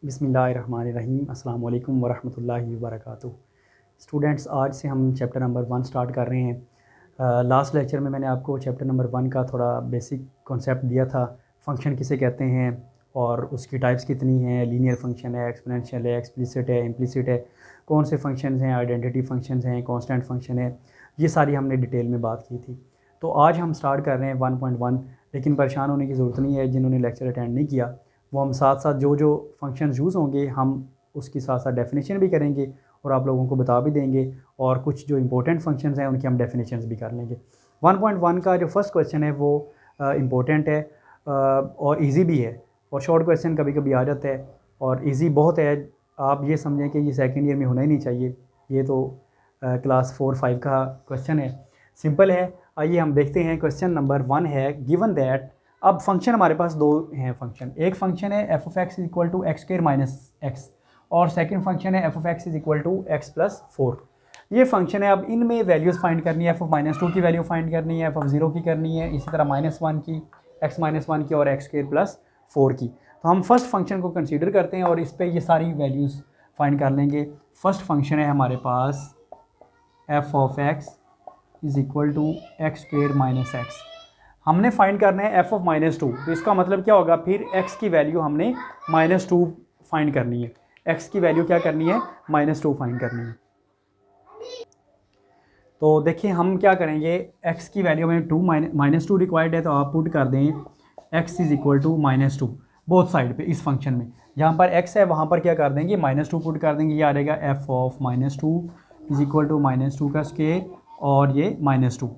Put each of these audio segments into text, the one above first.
बिस्मिल्लाहिर्रहमानिर्रहीम अस्सलाम वालेकुम वरहमतुल्लाहि वबरकातुहू। स्टूडेंट्स, आज से हम चैप्टर नंबर 1 स्टार्ट कर रहे हैं। लास्ट लेक्चर में मैंने आपको चैप्टर नंबर 1 का थोड़ा बेसिक कॉन्सेप्ट दिया था। फंक्शन किसे कहते हैं और उसकी टाइप्स कितनी हैं, लीनियर फंक्शन है, एक्सपोनेंशियल है, एक्सप्लिसिट है, इम्प्लिसिट है, कौन से फंक्शंस हैं, आइडेंटिटी फंक्शंस हैं, कांस्टेंट फंक्शन है, ये सारी हमने डिटेल में बात की थी। तो आज हम स्टार्ट कर रहे हैं 1.1। लेकिन परेशान होने की ज़रूरत नहीं है, जिन्होंने लेक्चर अटेंड नहीं किया वो हम साथ साथ जो जो फंक्शंस यूज़ होंगे हम उसकी साथ साथ डेफिनेशन भी करेंगे और आप लोगों को बता भी देंगे, और कुछ जो इंपॉर्टेंट फंक्शंस हैं उनकी हम डेफिनेशंस भी कर लेंगे। 1.1 का जो फर्स्ट क्वेश्चन है वो इम्पोर्टेंट है और इजी भी है, और शॉर्ट क्वेश्चन कभी कभी आ जाता है और इजी बहुत है। आप ये समझें कि ये सेकेंड ईयर में होना ही नहीं चाहिए, ये तो क्लास 4-5 का क्वेश्चन है, सिंपल है। आइए हम देखते हैं। क्वेश्चन नंबर 1 है गिवन दैट। अब फंक्शन हमारे पास दो हैं फंक्शन, एक फंक्शन है F of x is equal to x square minus X, और सेकंड फंक्शन है F of x is equal to X plus 4। ये फंक्शन है। अब इनमें वैल्यूज़ फाइंड करनी है, एफ ऑफ -2 की वैल्यू फाइंड करनी है, एफ ऑफ 0 की करनी है, इसी तरह -1 की, x-1 की और एक्स स्क्वायर प्लस 4 की। तो हम फर्स्ट फंक्शन को कंसीडर करते हैं और इस पर ये सारी वैल्यूज़ फाइंड कर लेंगे। फर्स्ट फंक्शन है हमारे पास f of x is equal to x square minus x. हमने फाइंड करना है एफ ऑफ -2, तो इसका मतलब क्या होगा, फिर x की वैल्यू हमने -2 फाइंड करनी है। x की वैल्यू क्या करनी है, -2 फाइंड करनी है। तो देखिए हम क्या करेंगे, x की वैल्यू में -2 रिक्वायर्ड है, तो आप पुट कर दें x is equal to -2 both side पे। इस फंक्शन में जहाँ पर x है वहाँ पर क्या कर देंगे, -2 पुट कर देंगे। ये आ जाएगा F of -2 is equal to -2 का स्क्वायर और ये -2।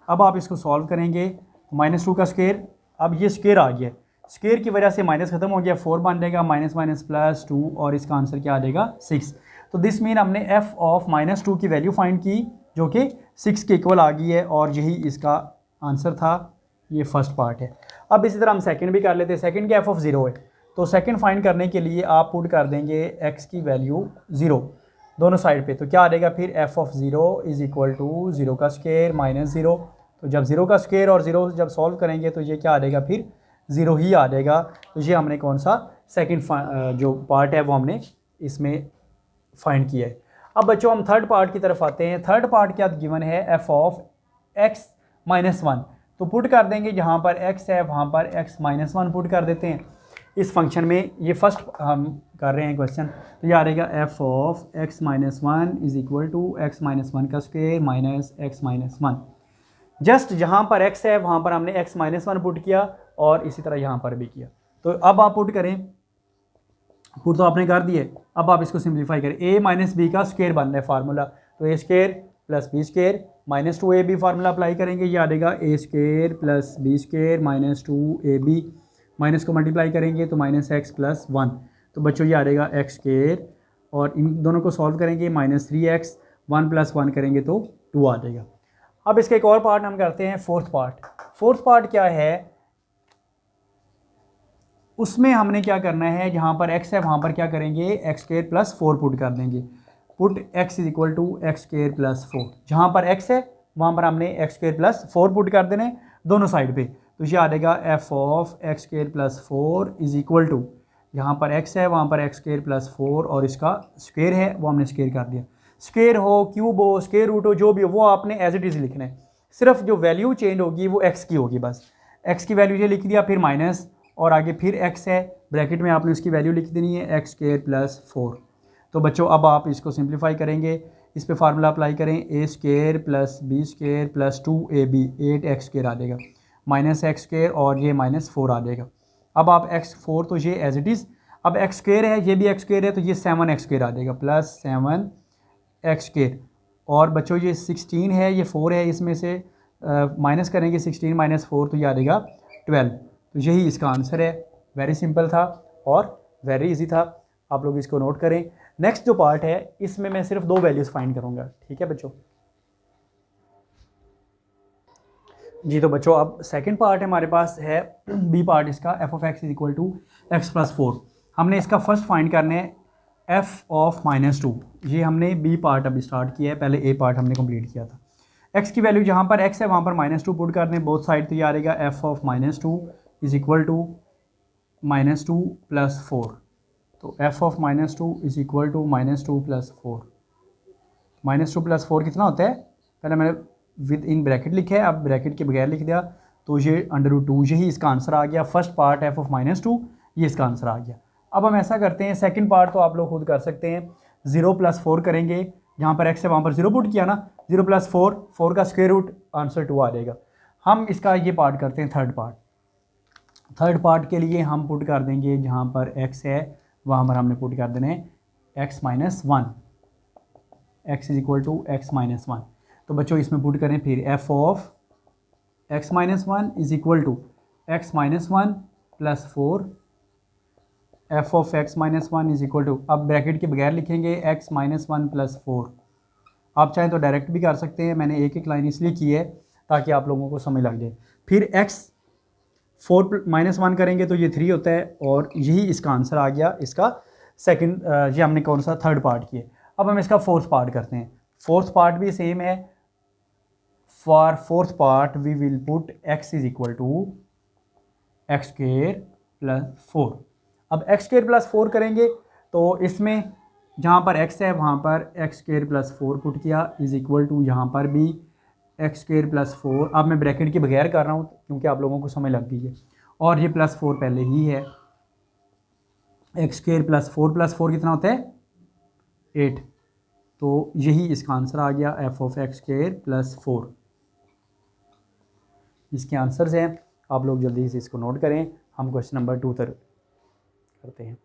अब आप इसको सॉल्व करेंगे, -2 का स्क्वायर, अब ये स्क्वायर आ गया, स्क्वायर की वजह से माइनस खत्म हो गया, 4 बन जाएगा, माइनस माइनस प्लस 2, और इसका आंसर क्या आ जाएगा 6। तो दिस मीन हमने एफ ऑफ -2 की वैल्यू फाइंड की जो कि 6 के इक्वल आ गई है, और यही इसका आंसर था। ये फर्स्ट पार्ट है। अब इसी तरह हम सेकंड भी कर लेते हैं। सेकंड के एफ ऑफ 0 है, तो सेकंड फाइंड करने के लिए आप पुट कर देंगे x की वैल्यू 0 दोनों साइड पे, तो क्या आ जाएगा फिर F of 0 is equal to 0 का स्क्वायर माइनस 0। तो जब 0 का स्क्वायर और 0 जब सॉल्व करेंगे तो ये क्या आ जाएगा, फिर 0 ही आ जाएगा। तो ये हमने कौन सा सेकंड जो पार्ट है वो हमने इसमें फाइंड किया है। अब बच्चों हम थर्ड पार्ट की तरफ आते हैं। थर्ड पार्ट क्या गिवन है, एफ ऑफ x -1, तो पुट कर देंगे जहाँ पर x है वहाँ पर x -1 पुट कर देते हैं इस फंक्शन में। ये फर्स्ट हम कर रहे हैं क्वेश्चन, तो ये आ रहेगा F of x -1 is equal to x -1 का स्क्वायर माइनस x -1। जस्ट जहाँ पर x है वहाँ पर हमने x -1 पुट किया और इसी तरह यहाँ पर भी किया। तो अब आप पुट करें, पुट तो आपने कर दिए, अब आप इसको सिंप्लीफाई करें। a माइनस बी का स्क्वायर बन रहा है फार्मूला, तो a square plus B square -2ab formula apply करेंगे, ये आ जाएगा a square plus B square -2ab, minus को मल्टीप्लाई करेंगे तो -x प्लस 1। तो बच्चों ये आ जाएगा x स्क्वायर, और इन दोनों को सॉल्व करेंगे -3x, 1 + 1 करेंगे तो 2 आ जाएगा। अब इसका एक और पार्ट हम करते हैं, फोर्थ पार्ट। फोर्थ पार्ट क्या है, उसमें हमने क्या करना है, जहाँ पर x है वहाँ पर क्या करेंगे, x स्क्वायर प्लस 4 पुट कर देंगे। Put x is equal to x square plus 4, जहाँ पर x है वहाँ पर हमने x स्क्वायर प्लस 4 पुट कर देने दोनों साइड पे। तो ये आ जाएगा F of X square plus 4 is equal to, यहाँ पर x है वहाँ पर एक्स स्क्वायर प्लस 4 और इसका स्क्वायर है वो हमने स्क्वायर कर दिया। स्क्वायर हो, क्यूब हो, स्क्वायर रूट हो, जो भी हो वो आपने एज इट इज़ लिखना है, सिर्फ जो वैल्यू चेंज होगी वो x की होगी बस। x की वैल्यू ये लिख दिया, फिर माइनस और आगे फिर x है, ब्रैकेट में आपने उसकी वैल्यू लिख देनी है एक्स स्क्वायर प्लस 4। तो बच्चों अब आप इसको सिंप्लीफाई करेंगे, इस पे फार्मूला अप्लाई करें, a square plus B square plus 2ab 8x square आ जाएगा, माइनस एक्स स्क्वायर और ये -4 आ जाएगा। अब आप x4 तो ये एज इट इज़, अब x स्क्वायर है ये भी x स्क्वायर है तो ये 7x स्क्वायर आ जाएगा प्लस 7x स्क्वायर, और बच्चों ये 16 है ये 4 है, इसमें से माइनस करेंगे 16 - 4 तो ये आ जाएगा 12। तो यही इसका आंसर है। वेरी सिंपल था और वेरी इजी था, आप लोग इसको नोट करें। नेक्स्ट जो पार्ट है इसमें मैं सिर्फ 2 वैल्यूज़ फाइंड करूँगा, ठीक है बच्चों जी। तो बच्चों अब सेकंड पार्ट हमारे पास है बी पार्ट इसका, F of x is equal to X plus 4। हमने इसका फर्स्ट फाइंड करना है एफ ऑफ -2, ये हमने बी पार्ट अभी स्टार्ट किया है, पहले ए पार्ट हमने कंप्लीट किया था। एक्स की वैल्यू जहाँ पर एक्स है वहाँ पर -2 पुट कर दें बोथ साइड, तो ये आ रहेगा F of -2 is equal to -2 + 4। तो F of -2 is equal to -2 + 4। -2 + 4 कितना होता है, पहले मैंने विद इन ब्रैकेट लिखा है, अब ब्रैकेट के बगैर लिख दिया, तो ये √2 यही इसका आंसर आ गया। फर्स्ट पार्ट एफ ऑफ -2 ये इसका आंसर आ गया। अब हम ऐसा करते हैं, सेकंड पार्ट तो आप लोग खुद कर सकते हैं, 0 + 4 करेंगे, जहाँ पर x है वहाँ पर 0 पुट किया ना, 0 + 4, 4 का स्क्वायर रूट, आंसर 2 आ जाएगा। हम इसका ये पार्ट करते हैं थर्ड पार्ट। थर्ड पार्ट के लिए हम पुट कर देंगे, जहाँ पर x है वहाँ पर हमने पुट कर देना है x - 1, x = x - 1। तो बच्चों इसमें पुट करें फिर f of x - 1 is equal to x - 1 + 4, f of x - 1 is equal to, अब ब्रैकेट के बगैर लिखेंगे x - 1 + 4। आप चाहें तो डायरेक्ट भी कर सकते हैं, मैंने एक एक लाइन इसलिए की है ताकि आप लोगों को समझ लग जाए। फिर x 4 - 1 करेंगे तो ये 3 होता है, और यही इसका आंसर आ गया। इसका सेकंड, ये हमने कौन सा थर्ड पार्ट किया। अब हम इसका फोर्थ पार्ट करते हैं। फोर्थ पार्ट भी सेम है। For fourth part we will put x is equal to x² + 4। अब x² + 4 करेंगे तो इसमें जहाँ पर x है वहाँ पर x² + 4 पुट किया, इज इक्वल टू यहाँ पर भी x² + 4। अब मैं ब्रैकेट के बगैर कर रहा हूँ क्योंकि आप लोगों को समझ लग गई है, और ये +4 पहले ही है। x² + 4 + 4 कितना होता है 8, तो यही इसका आंसर आ गया, f ऑफ x² + 4। इसके आंसर्स हैं, आप लोग जल्दी से इसको नोट करें। हम क्वेश्चन नंबर 2 तक करते हैं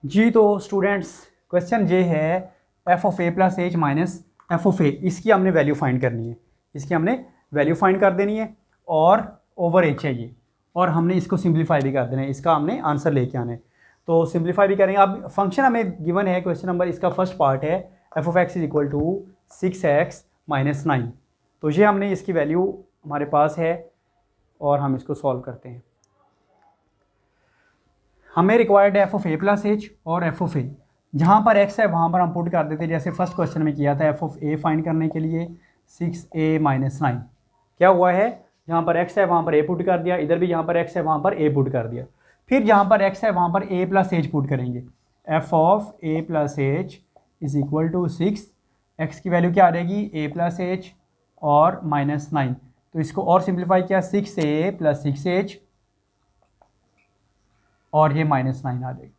जी। तो स्टूडेंट्स क्वेश्चन ये है, f of a + h minus f of a, इसकी हमने वैल्यू फाइंड करनी है, इसकी हमने वैल्यू फाइंड कर देनी है, और ओवर h है ये, और हमने इसको सिंप्लीफाई भी कर देना है, इसका हमने आंसर लेके आना है। तो सिंप्लीफाई भी करेंगे। अब फंक्शन हमें गिवन है क्वेश्चन नंबर, इसका फर्स्ट पार्ट है f of x is equal to 6x - 9। तो ये हमने इसकी वैल्यू हमारे पास है, और हम इसको सॉल्व करते हैं। हमें रिक्वायर्ड है f ऑफ a + h और f ऑफ a। जहाँ पर x है वहाँ पर हम पुट कर देते हैं, जैसे फर्स्ट क्वेश्चन में किया था। f ऑफ a फाइंड करने के लिए 6a - 9 क्या हुआ है, जहाँ पर x है वहाँ पर a पुट कर दिया, इधर भी जहाँ पर x है वहाँ पर a पुट कर दिया। फिर जहाँ पर x है वहाँ पर a + h पुट करेंगे। f of a + h is equal to 6, x की वैल्यू क्या आ जाएगी a + h और -9। तो इसको और सिंप्लीफाई किया, 6a + 6h, और ये -9 आ जाएगा।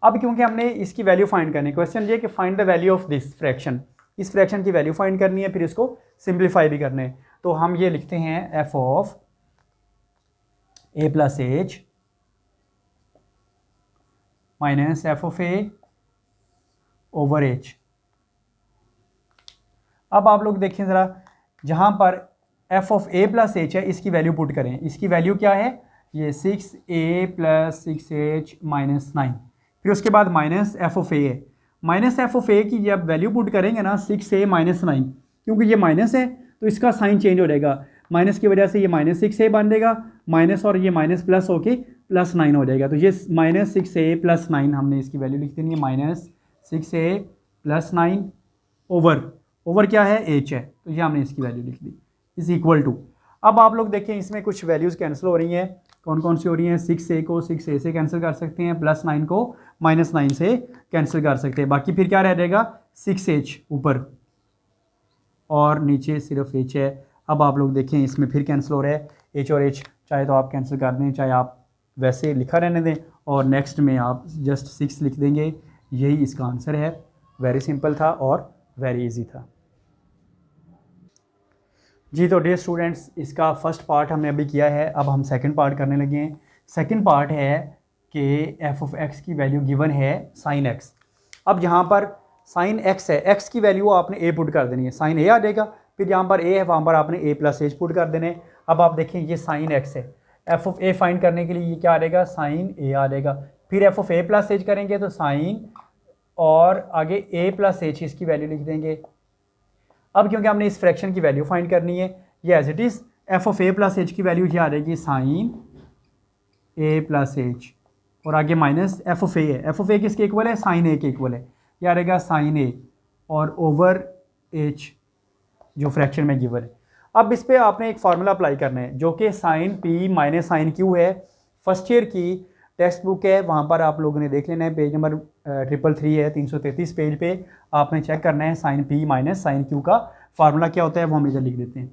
अब क्योंकि हमने इसकी वैल्यू फाइंड करनी है, क्वेश्चन ये कि find the value of this fraction, इस फ्रैक्शन की वैल्यू फाइंड करनी है, फिर इसको सिंप्लीफाई भी करना है। तो हम ये लिखते हैं f of a + h minus f of a over h। अब आप लोग देखें ज़रा, जहाँ पर f ऑफ a + h है, इसकी वैल्यू पुट करें। इसकी वैल्यू क्या है, ये 6a + 6h - 9। फिर उसके बाद माइनस f ऑफ a है, माइनस f ऑफ a की जब वैल्यू पुट करेंगे ना 6a - 9, क्योंकि ये माइनस है तो इसका साइन चेंज हो जाएगा, माइनस की वजह से ये -6a बन जाएगा, माइनस और ये माइनस प्लस होके +9 हो जाएगा। तो ये -6a + 9 हमने इसकी वैल्यू लिख देनी है, -6a + 9 ओवर क्या है h है, तो ये हमने इसकी वैल्यू लिख दी, इज इक्वल टू। अब आप लोग देखें इसमें कुछ वैल्यूज़ कैंसिल हो रही हैं, कौन कौन सी हो रही हैं, 6a को 6a से कैंसिल कर सकते हैं, +9 को -9 से कैंसिल कर सकते हैं, बाकी फिर क्या रह जाएगा 6h ऊपर, और नीचे सिर्फ h है। अब आप लोग देखें इसमें फिर कैंसिल हो रहा है h और h, चाहे तो आप कैंसिल कर दें, चाहे आप वैसे लिखा रहने दें, और नेक्स्ट में आप जस्ट 6 लिख देंगे, यही इसका आंसर है। वेरी सिंपल था और वेरी इजी था जी। तो डियर स्टूडेंट्स, इसका फर्स्ट पार्ट हमने अभी किया है, अब हम सेकंड पार्ट करने लगे हैं। सेकंड पार्ट है कि f ऑफ x की वैल्यू गिवन है sin x। अब यहाँ पर sin x है, x की वैल्यू आपने a पुट कर देनी है, sin a आ जाएगा। फिर जहाँ पर a है वहाँ पर आपने a + h पुट कर देने। अब आप देखें ये sin x है, f ऑफ a फाइंड करने के लिए ये क्या आ जाएगा, sin a आ जाएगा। फिर f ऑफ a + h करेंगे तो sin, और आगे a + h इसकी वैल्यू लिख देंगे। अब क्योंकि हमने इस फ्रैक्शन की वैल्यू फाइंड करनी है, ये as it is f of a + h की वैल्यू ये आ जाएगी sin a + h, और आगे माइनस f ऑफ a है, f ऑफ a किसके इक्वल है, sin a के इक्वल है, ये आ रहेगा sin a और ओवर h जो फ्रैक्शन में गिवन है। अब इस पर आपने एक फार्मूला अप्लाई करना है जो कि sin p - sin q है, फर्स्ट ईयर की टेक्स्ट बुक है, वहाँ पर आप लोगों ने देख लेना है, पेज नंबर 333 है, 333 पेज पे आपने चेक करना है sine P minus sine Q का फार्मूला क्या होता है, वो हम इधर लिख देते हैं।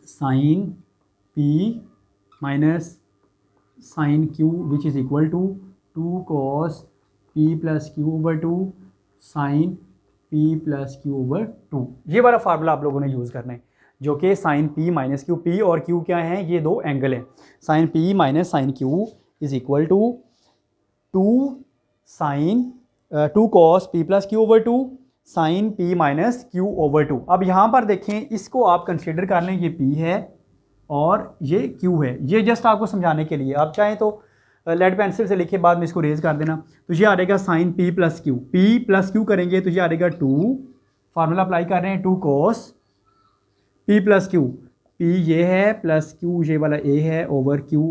Sine P minus sine Q which is equal to 2 cos P plus Q over 2 sine P plus Q over 2। ये वाला फार्मूला आप लोगों ने यूज़ करना है, जो कि sine P minus Q, P और क्यू क्या हैं, ये दो एंगल हैं। Sine P minus sine Q is equal to 2 cos P plus Q over 2 sine P minus Q over 2। अब यहाँ पर देखें, इसको आप कंसिडर कर लें, ये पी है और ये क्यू है। ये जस्ट आपको समझाने के लिए, आप चाहें तो लेड पेंसिल से लिखे, बाद में इसको रेज कर देना। तो ये आ रहेगा sine P plus q, p plus q करेंगे तो ये आ रहेगा 2, फार्मूला अप्लाई कर रहे हैं 2 cos P plus q, P ये है प्लस क्यू ये वाला ए है ओवर क्यू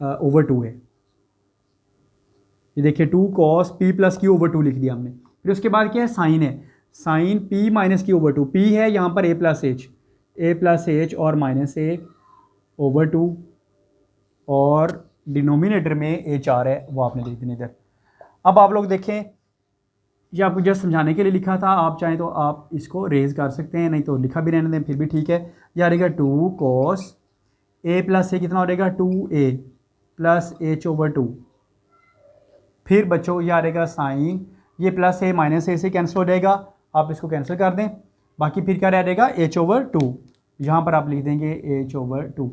ओवर 2 है। ये देखिए 2 cos P plus Q over 2 लिख दिया हमने। फिर उसके बाद क्या है, साइन है, sine P minus Q over 2, p है यहाँ पर ए प्लस एच और माइनस ए ओवर 2 और डिनोमिनेटर में एच आ रहा है, वो आपने लिख देना इधर। अब आप लोग देखें, ये आपको जस्ट समझाने के लिए लिखा था, आप चाहें तो आप इसको रेज कर सकते हैं, नहीं तो लिखा भी रहने दें फिर भी ठीक है। ये आ रहेगा 2 cos ए प्लस ए कितना हो रहेगा 2a प्लस एच ओवर 2। फिर बच्चों ये आ रहेगा साइन, ये प्लस ए माइनस ए से कैंसिल हो जाएगा, आप इसको कैंसिल कर दें, बाकी फिर क्या रह जाएगा एच ओवर 2, यहाँ पर आप लिख देंगे एच ओवर 2।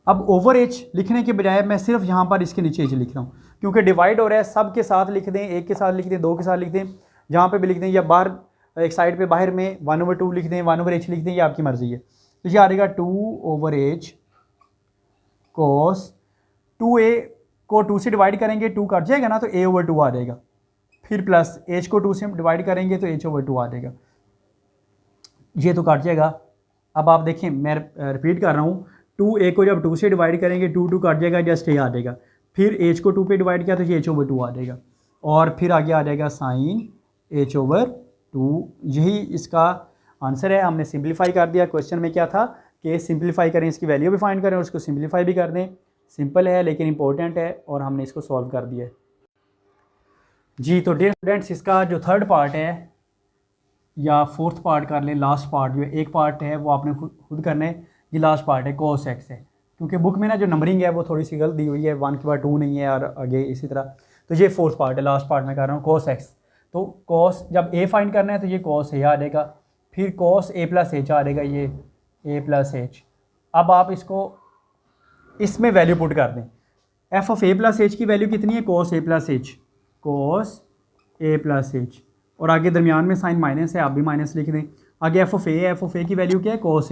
अब ओवर एच लिखने के बजाय मैं सिर्फ यहाँ पर इसके नीचे एच लिख रहा हूँ, क्योंकि डिवाइड हो रहा है, सब के साथ लिख दें, एक के साथ लिख दें, दो के साथ लिख दें, जहाँ पे भी लिख दें, या बाहर एक साइड पे बाहर में 1/2 लिख दें, 1/h लिख दें, ये आपकी मर्ज़ी है। तो ये आ रहेगा 2/h cos 2a को 2 से डिवाइड करेंगे, 2 कट जाएगा ना तो a ओवर 2 आ जाएगा, फिर प्लस h को 2 से डिवाइड करेंगे तो h ओवर 2 आ जाएगा, ये तो कट जाएगा। अब आप देखें, मैं रिपीट कर रहा हूँ, 2a को जब 2 से डिवाइड करेंगे 2 कट जाएगा, जस्ट a आ जाएगा, फिर h को 2 पे डिवाइड किया तो ये h ओवर 2 आ जाएगा, और फिर आगे आ जाएगा साइन h ओवर 2। यही इसका आंसर है। हमने सिंप्लीफाई कर दिया। क्वेश्चन में क्या था कि सिंप्लीफाई करें, इसकी वैल्यू भी फाइंड करें और उसको सिंप्लीफाई भी कर दें। सिंपल है लेकिन इंपॉर्टेंट है, और हमने इसको सॉल्व कर दिया है जी। तो डियर स्टूडेंट्स, इसका जो थर्ड पार्ट है या फोर्थ पार्ट कर लें, लास्ट पार्ट जो एक पार्ट है वो आपने खुद करना है। ये लास्ट पार्ट है, cos x है, क्योंकि बुक में ना जो नंबरिंग है वो थोड़ी सी गलत दी हुई है, 1 के बाद 2 नहीं है और आगे इसी तरह। तो ये फोर्थ पार्ट है, लास्ट पार्ट में कर रहा हूँ, cos x। तो cos जब a फाइंड करना है तो ये cos a आ जाएगा, फिर cos a प्लस h आ जाएगा, ये a प्लस h। अब आप इसको इसमें वैल्यू पुट कर दें, f of a plus h की वैल्यू कितनी है, cos a plus h, cos a plus h, और आगे दरमियान में साइन माइनस है, आप भी माइनस लिख दें। आगे f ऑफ a की वैल्यू क्या है, cos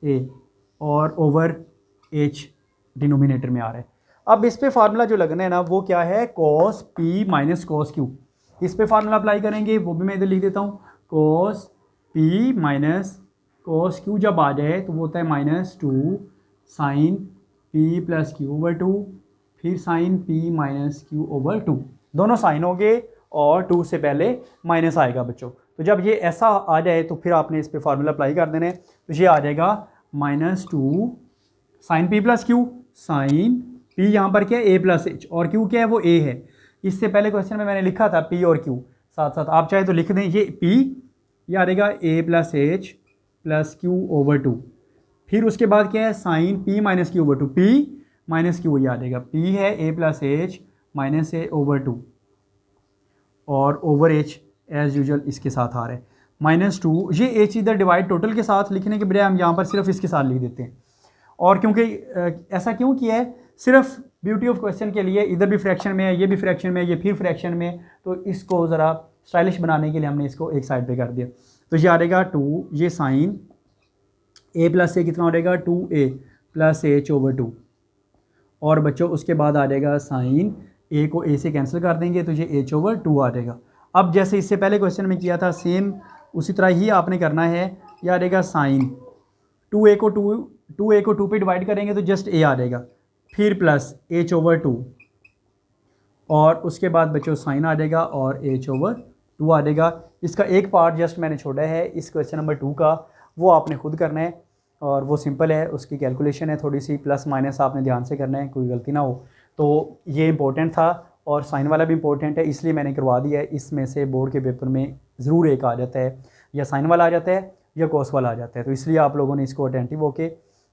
a और ओवर h डिनोमिनेटर में आ रहा है। अब इस पे फार्मूला जो लगना है ना वो क्या है, cos p minus cos q। इस पे फार्मूला अप्लाई करेंगे, वो भी मैं इधर लिख देता हूँ, cos p minus cos q जब आ जाए तो वो होता है -2 sine p plus Q over 2, फिर sine p minus Q over 2। दोनों साइन हो गए और 2 से पहले माइनस आएगा बच्चों। तो जब ये ऐसा आ जाए तो फिर आपने इस पे फार्मूला अप्लाई कर देना है। तो ये आ जाएगा -2 sine p plus q, sine p यहाँ पर क्या है a प्लस h, और q क्या है वो a है। इससे पहले क्वेश्चन में मैंने लिखा था p और q साथ साथ, आप चाहे तो लिख दें, ये p ये आ रहेगा a plus h plus Q over 2। फिर उसके बाद क्या है, sine p minus Q over 2, p minus q, ये आ जाएगा, p है a plus h minus a over 2, और ओवर h एज यूजुअल इसके साथ आ रहा है -2। ये h इधर डिवाइड टोटल के साथ लिखने के बजाय हम यहाँ पर सिर्फ इसके साथ लिख देते हैं। और क्योंकि ऐसा क्यों किया है, सिर्फ ब्यूटी ऑफ क्वेश्चन के लिए, इधर भी फ्रैक्शन में है, ये भी फ्रैक्शन में है, ये फिर फ्रैक्शन में, तो इसको ज़रा स्टाइलिश बनाने के लिए हमने इसको एक साइड पे कर दिया। तो ये आ रहेगा 2, ये साइन a प्लस ए कितना हो जाएगा, 2a प्लस h ओवर 2, और बच्चों उसके बाद आ जाएगा साइन a को a से कैंसिल कर देंगे तो ये h ओवर 2 आ जाएगा। अब जैसे इससे पहले क्वेश्चन में किया था सेम उसी तरह ही आपने करना है। यह आ जाएगा साइन 2a को 2 पे डिवाइड करेंगे तो जस्ट a आ जाएगा, फिर प्लस h ओवर 2, और उसके बाद बच्चों साइन आ जाएगा और h ओवर 2 आ जाएगा। इसका एक पार्ट जस्ट मैंने छोड़ा है इस क्वेश्चन नंबर 2 का, वो आपने खुद करना है। और वो सिंपल है, उसकी कैलकुलेशन है थोड़ी सी, प्लस माइनस आपने ध्यान से करना है, कोई गलती ना हो। तो ये इंपॉर्टेंट था और साइन वाला भी इंपॉर्टेंट है, इसलिए मैंने करवा दिया है। इसमें से बोर्ड के पेपर में ज़रूर एक आ जाता है, या साइन वाला आ जाता है या कॉस वाला आ जाता है। तो इसलिए आप लोगों ने इसको अटेंटिव होके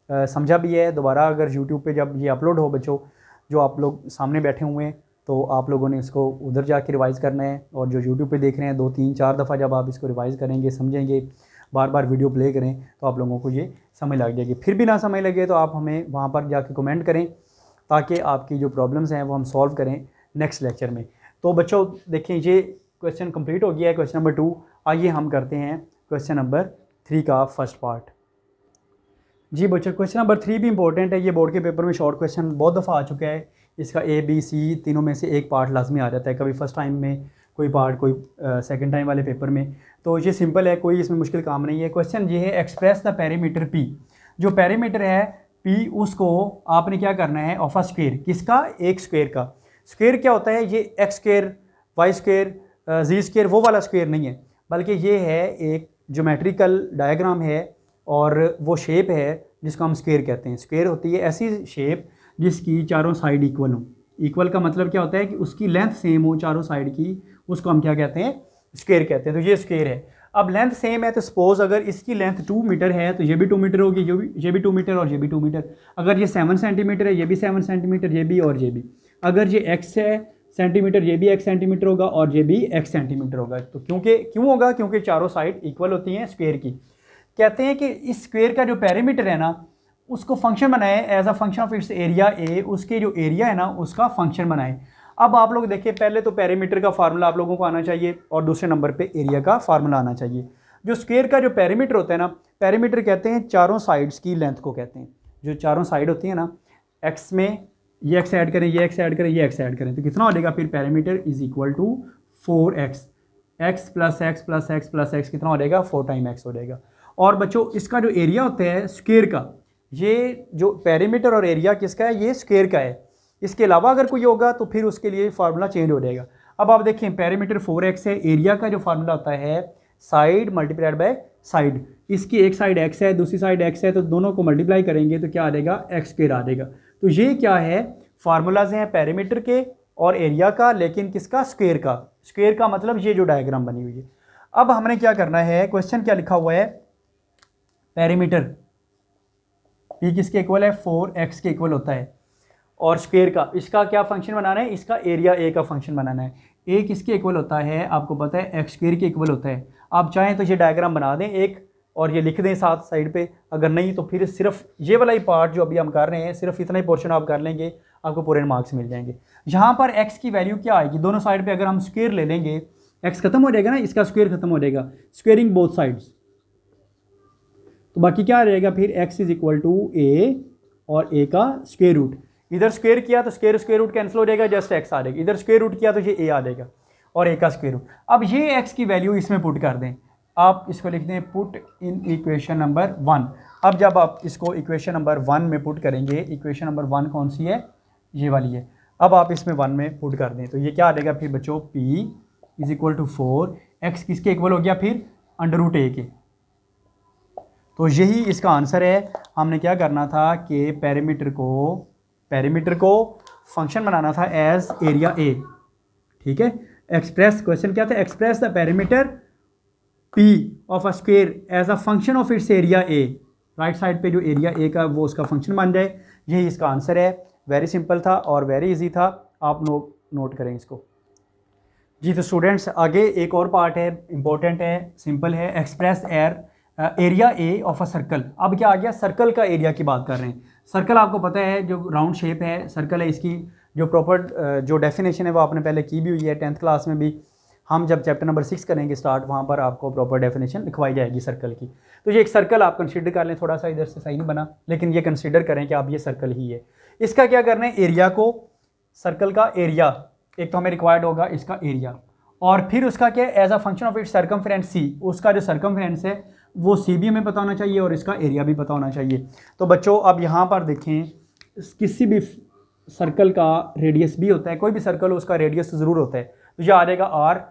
समझा भी है। दोबारा अगर यूट्यूब पे जब ये अपलोड हो बच्चों, जो आप लोग सामने बैठे हुए हैं, तो आप लोगों ने इसको उधर जाके रिवाइज़ करना है, और जो यूट्यूब पे देख रहे हैं 2 3 4 दफ़ा जब आप इसको रिवाइज़ करेंगे, समझेंगे, बार बार वीडियो प्ले करें, तो आप लोगों को ये समझ लग जाएगी। फिर भी ना समझ लगे तो आप हमें वहाँ पर जाके कमेंट करें, ताकि आपकी जो प्रॉब्लम्स हैं वो हम सॉल्व करें नेक्स्ट लेक्चर में। तो बच्चों देखें, ये क्वेश्चन कंप्लीट हो गया है, क्वेश्चन नंबर 2। आइए हम करते हैं क्वेश्चन नंबर 3 का फर्स्ट पार्ट। जी बच्चों, क्वेश्चन नंबर 3 भी इंपॉर्टेंट है। ये बोर्ड के पेपर में शॉर्ट क्वेश्चन बहुत दफ़ा आ चुका है। इसका A B C तीनों में से एक पार्ट लाजमी आ जाता है, कभी फर्स्ट टाइम में कोई पार्ट, कोई सेकंड टाइम वाले पेपर में। तो ये सिंपल है, कोई इसमें मुश्किल काम नहीं है। क्वेश्चन ये है, एक्सप्रेस द पेरीमीटर P। जो पेरीमीटर है P, उसको आपने क्या करना है, ऑफ अ स्क्वायर। किसका? एक स्क्वायर का। स्क्वायर क्या होता है? ये एक्स स्क्वायर, वाई स्क्वायर, जी स्क्वायर, वो वाला स्क्वायर नहीं है, बल्कि ये है एक ज्योमेट्रिकल डायग्राम है, और वो शेप है जिसको हम स्क्वायर कहते हैं। स्क्वायर होती है ऐसी शेप जिसकी चारों साइड इक्वल हो। इक्वल का मतलब क्या होता है कि उसकी लेंथ सेम हो चारों साइड की, उसको हम क्या कहते हैं? स्क्वायर कहते हैं। तो ये स्क्वायर है। अब लेंथ सेम है, तो सपोज अगर इसकी लेंथ 2 मीटर है तो ये भी 2 मीटर होगी, ये भी 2 मीटर और ये भी 2 मीटर। अगर ये 7 सेंटीमीटर है, ये भी 7 सेंटीमीटर, ये भी और ये भी। अगर ये x है सेंटीमीटर, ये भी x सेंटीमीटर होगा और ये भी x सेंटीमीटर होगा। तो क्यों होगा? क्योंकि चारों साइड इक्वल होती हैं स्क्वायर की। कहते हैं कि इस स्क्वायर का जो पेरीमीटर है ना, उसको फंक्शन बनाए as a function of its area A. उसके जो एरिया है ना, उसका फंक्शन बनाए। अब आप लोग देखिए, पहले तो पेरीमीटर का फार्मूला आप लोगों को आना चाहिए, और दूसरे नंबर पे एरिया का फार्मूला आना चाहिए। जो स्क्वायर का जो पेरीमीटर होता है ना, पेरीमीटर कहते हैं चारों साइड्स की लेंथ को कहते हैं। जो चारों साइड होती है ना, एक्स में ये एक्स ऐड करें, ये एक्स ऐड करें, ये एक्स ऐड करें, तो कितना हो जाएगा फिर? Perimeter is equal to 4x। X plus x plus x plus x कितना हो जाएगा? 4 टाइम एक्स हो जाएगा। और बच्चों, इसका जो एरिया होता है स्क्वायर का, ये जो पेरीमीटर और एरिया किसका है? ये स्क्वायर का है। इसके अलावा अगर कोई होगा तो फिर उसके लिए फार्मूला चेंज हो जाएगा। अब आप देखें, पेरीमीटर 4x है, एरिया का जो फार्मूला होता है साइड मल्टीप्लाइड बाय साइड। इसकी एक साइड x है, दूसरी साइड x है, तो दोनों को मल्टीप्लाई करेंगे तो क्या आ जाएगा? x स्क्वायर आ जाएगा। तो ये क्या है? फार्मूलाज हैं पेरीमीटर के और एरिया का, लेकिन किसका? स्क्वायर का। स्क्वायर का मतलब ये जो डायग्राम बनी हुई है। अब हमने क्या करना है, क्वेश्चन क्या लिखा हुआ है? पेरीमीटर P किसके इक्वल है? 4x के इक्वल होता है। और स्क्वायर का, इसका क्या फंक्शन बनाना है? इसका एरिया A का फंक्शन बनाना है। A किसके इक्वल होता है? आपको पता है x स्क्वायर के इक्वल होता है। आप चाहें तो ये डायग्राम बना दें एक, और ये लिख दें साथ साइड पे। अगर नहीं तो फिर सिर्फ ये वाला ही पार्ट जो अभी हम कर रहे हैं, सिर्फ इतना ही पोर्शन आप कर लेंगे, आपको पूरे मार्क्स मिल जाएंगे। यहाँ पर x की वैल्यू क्या आएगी? दोनों साइड पे अगर हम स्क्वायर ले लेंगे, x खत्म हो जाएगा ना, इसका स्क्वायर खत्म हो जाएगा, स्क्वेयरिंग बोथ साइड्स। तो बाकी क्या रहेगा फिर? x is equal to a और a का स्क्वायर रूट। इधर स्क्वायर किया तो स्क्वायर रूट कैंसिल हो जाएगा, जस्ट x आ जाएगा। इधर स्क्वायर रूट किया तो ये a आ जाएगा और a का स्क्वायर रूट। अब ये x की वैल्यू इसमें पुट कर दें। आप इसको लिख दें पुट इन इक्वेशन नंबर 1। अब जब आप इसको इक्वेशन नंबर 1 में पुट करेंगे, इक्वेशन नंबर 1 कौन सी है? ये वाली है। अब आप इसमें 1 में पुट कर दें तो ये क्या आ जाएगा फिर बच्चों? p is equal to 4। x किसके इक्वल हो गया फिर? अंडर रूट a के। तो यही इसका आंसर है। हमने क्या करना था कि पेरीमीटर को फंक्शन बनाना था एज एरिया A। ठीक है। एक्सप्रेस, क्वेश्चन क्या था? Express the perimeter P of a square as a function of its area A। Right side पे जो एरिया A का वो उसका फंक्शन बन जाए, यही इसका आंसर है। वेरी सिंपल था और वेरी इजी था। आप नोट करें इसको। जी तो स्टूडेंट्स, आगे एक और पार्ट है, इंपॉर्टेंट है, सिंपल है। Express area A of a circle. अब क्या आ गया? सर्कल का एरिया की बात कर रहे हैं। सर्कल आपको पता है जो राउंड शेप है सर्कल है, इसकी जो प्रॉपर जो डेफिनेशन है वो आपने पहले की भी हुई है 10th क्लास में भी। हम जब चैप्टर नंबर 6 करेंगे स्टार्ट, वहाँ पर आपको प्रॉपर डेफिनेशन लिखवाई जाएगी सर्कल की। तो ये एक सर्कल आप कंसीडर कर लें, थोड़ा सा इधर से सही नहीं बना, लेकिन ये कंसीडर करें कि आप ये सर्कल ही है। इसका क्या करना है? एरिया को, सर्कल का एरिया एक तो हमें रिक्वायर्ड होगा, इसका एरिया, और फिर उसका क्या as a function of its circumference c. उसका जो सर्कमफ्रेंस है वो सी भी हमें पता होना चाहिए और इसका एरिया भी पता होना चाहिए। तो बच्चों अब यहाँ पर देखें, किसी भी सर्कल का रेडियस भी होता है, कोई भी सर्कल हो उसका रेडियस ज़रूर होता है, तो ये आ जाएगा आर।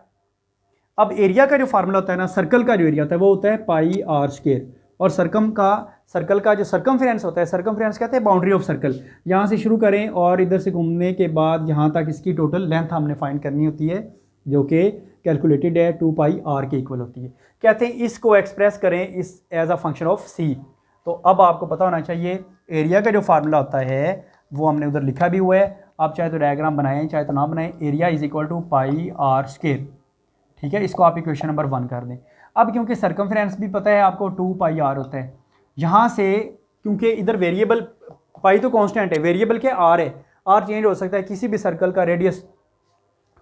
अब एरिया का जो फार्मूला होता है ना, सर्कल का जो एरिया होता है वो होता है पाई आर स्क्वायर। और सर्कल का जो सर्कमफ्रेंस होता है, सर्कमफ्रेंस कहते हैं बाउंड्री ऑफ सर्कल। यहाँ से शुरू करें और इधर से घूमने के बाद यहाँ तक इसकी टोटल लेंथ हमने फाइंड करनी होती है, जो कि कैलकुलेटेड है 2 पाई r के इक्वल होती है। कहते हैं इसको एक्सप्रेस करें इस as a function of c। तो अब आपको पता होना चाहिए एरिया का जो फार्मूला होता है वो हमने उधर लिखा भी हुआ है, आप चाहे तो डायग्राम बनाएं चाहे तो ना बनाएं। Area is equal to pi r square, ठीक है। इसको आप इक्वेशन नंबर 1 कर दें। अब क्योंकि सर्कमफ्रेंस भी पता है आपको 2 पाई r होता है, यहाँ से क्योंकि इधर वेरिएबल पाई तो कांस्टेंट है, वेरिएबल के r है, r चेंज हो सकता है, किसी भी सर्कल का रेडियस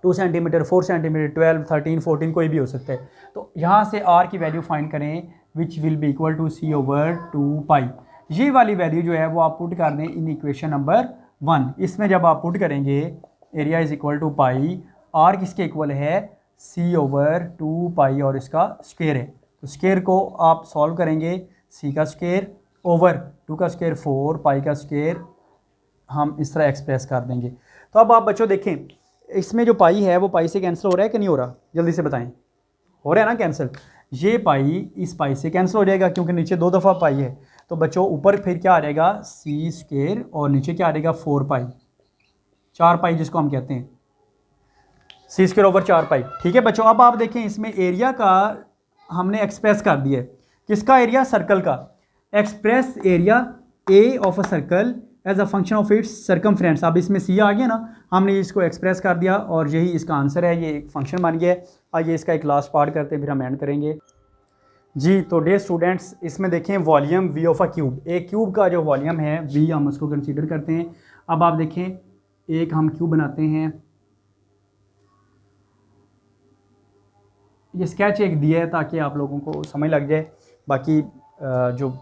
2 सेंटीमीटर, 4 सेंटीमीटर, 12, 13, 14 कोई भी हो सकता है। तो यहाँ से r की वैल्यू फाइंड करें which will be equal to c over 2 pi. ये वाली वैल्यू जो है वो आप पुट कर दें इन इक्वेशन नंबर 1। इसमें जब आप पुट करेंगे area is equal to pi, r किसके इक्वल है c ओवर 2 पाई और इसका स्क्वायर है। तो स्क्वायर को आप सॉल्व करेंगे, c का स्क्वायर ओवर 2 का स्क्वायर 4 पाई का स्क्वायर हम इस तरह एक्सप्रेस कर देंगे। तो अब आप बच्चों देखें इसमें जो पाई है वो पाई से कैंसिल हो रहा है कि नहीं हो रहा, जल्दी से बताएं। हो रहा है ना कैंसिल, ये पाई इस पाई से कैंसिल हो जाएगा क्योंकि नीचे 2 दफ़ा पाई है। तो बच्चों ऊपर फिर क्या आ जाएगा c स्क्वायर और नीचे क्या आ जाएगा 4 पाई, 4 पाई जिसको हम कहते हैं c स्क्वायर ओवर 4 पाई, ठीक है बच्चों। अब आप देखें इसमें एरिया का हमने एक्सप्रेस कर दिया है, किसका एरिया, सर्कल का। Express area A of a circle as a function of its circumference. अब इसमें सी आ गया ना, हमने इसको एक्सप्रेस कर दिया और यही इसका आंसर है, ये एक फंक्शन बन गया है। आइए इसका एक लास्ट पार्ट करते हैं फिर हम एंड करेंगे जी। तो डे स्टूडेंट्स इसमें देखें volume v of a cube, एक क्यूब का जो वॉल्यूम है v हम उसको कंसीडर करते हैं। अब आप देखें एक हम क्यूब बनाते हैं, ये स्केच एक दिया है ताकि आप लोगों को समझ लग जाए, बाकी जो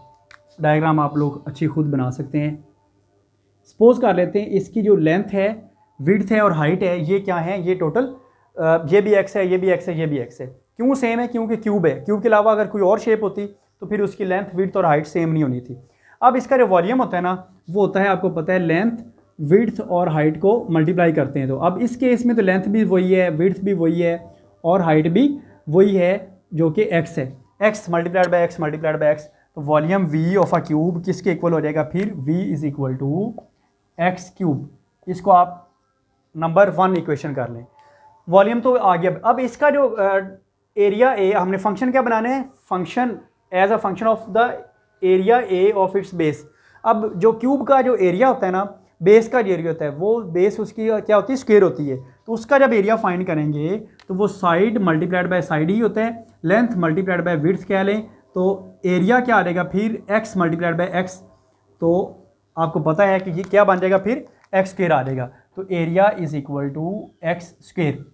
डायग्राम आप लोग अच्छी खुद बना सकते हैं। सपोज कर लेते हैं इसकी जो लेंथ है, विड्थ है और हाइट है, ये क्या है, ये टोटल ये भी x है, ये भी x है, ये भी x है। क्यों सेम है, क्योंकि क्यूब है। क्यूब के अलावा अगर कोई और शेप होती तो फिर उसकी लेंथ, विड्थ और हाइट सेम नहीं होनी थी। अब इसका जो वॉल्यूम होता है ना वो होता है, आपको पता है, लेंथ विड्थ और हाइट को मल्टीप्लाई करते हैं। तो अब इस केस में तो लेंथ भी वही है, विड्थ भी वही है और हाइट भी वही है जो कि x है, x multiplied by x multiplied by x। तो volume v of a cube किसके इक्वल हो जाएगा फिर, v is equal to x cube. इसको आप नंबर 1 इक्वेशन कर लें, वॉल्यूम तो आ गया। अब इसका जो एरिया ए, हमने फंक्शन क्या बनाना है, function as a function of the area A of its base. अब जो क्यूब का जो एरिया होता है ना, बेस का जो एरिया होता है वो बेस उसकी क्या होती है, स्क्वायर होती है। तो उसका जब एरिया फाइंड करेंगे तो वो साइड मल्टीप्लाइड बाय साइड ही होता है, लेंथ मल्टीप्लाइड बाय विड्थ कह लें। तो एरिया क्या आ जाएगा फिर, x मल्टीप्लाइड बाय x। तो आपको पता है कि ये क्या बन जाएगा फिर, x स्क्वायर आ जाएगा। तो area is equal to x square.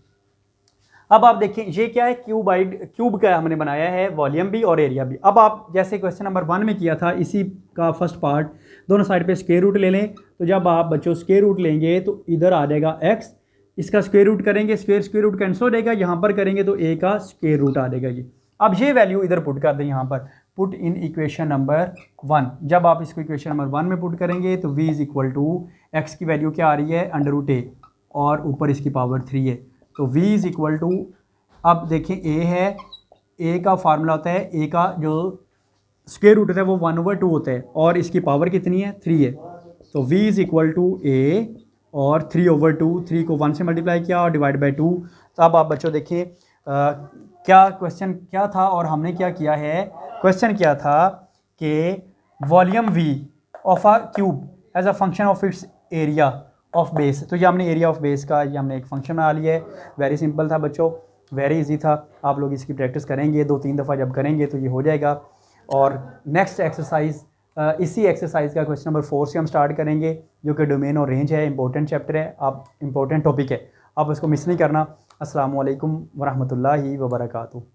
अब आप देखें ये क्या है, क्यूब का हमने बनाया है, वॉल्यूम भी और एरिया भी। अब आप जैसे क्वेश्चन नंबर 1 में किया था, इसी का फर्स्ट पार्ट, दोनों साइड पे स्क्वायर रूट ले लें। तो जब आप बच्चों स्क्वायर रूट लेंगे तो इधर आ जाएगा x, इसका स्क्वायर रूट करेंगे, स्क्वायर रूट कैंसिल हो जाएगा, यहाँ पर करेंगे तो a का स्क्वायर रूट आ जाएगा जी। अब ये वैल्यू इधर पुट कर दें, यहाँ पर पुट इन इक्वेशन नंबर 1। जब आप इसको इक्वेशन नंबर 1 में पुट करेंगे तो v is equal to x की वैल्यू क्या आ रही है, √a और ऊपर इसकी पावर 3 है। तो v इज इक्वल टू, अब देखें a है, a का फार्मूला होता है, a का जो स्क्वायर रूट होता है वो 1/2 होता है और इसकी पावर कितनी है, 3 है। तो v is equal to a और 3/2, 3 को 1 से मल्टीप्लाई किया और डिवाइड बाई 2। तो अब आप बच्चों देखिए क्या क्वेश्चन क्या था और हमने क्या किया है। क्वेश्चन क्या था कि volume v of a cube as a function of its area of base. तो ये हमने एरिया ऑफ बेस का ये हमने एक फंक्शन बना लिया है। वेरी सिंपल था बच्चों, वेरी इजी था। आप लोग इसकी प्रैक्टिस करेंगे 2-3 दफ़ा जब करेंगे तो ये हो जाएगा। और नेक्स्ट एक्सरसाइज, इसी एक्सरसाइज का क्वेश्चन नंबर 4 से हम स्टार्ट करेंगे, जो कि डोमेन और रेंज है, इंपॉर्टेंट चैप्टर है, आप इंपॉर्टेंट टॉपिक है, आप उसको मिस नहीं करना। अस्सलामु अलैकुम वरहमतुल्लाहि वबरकातुहू।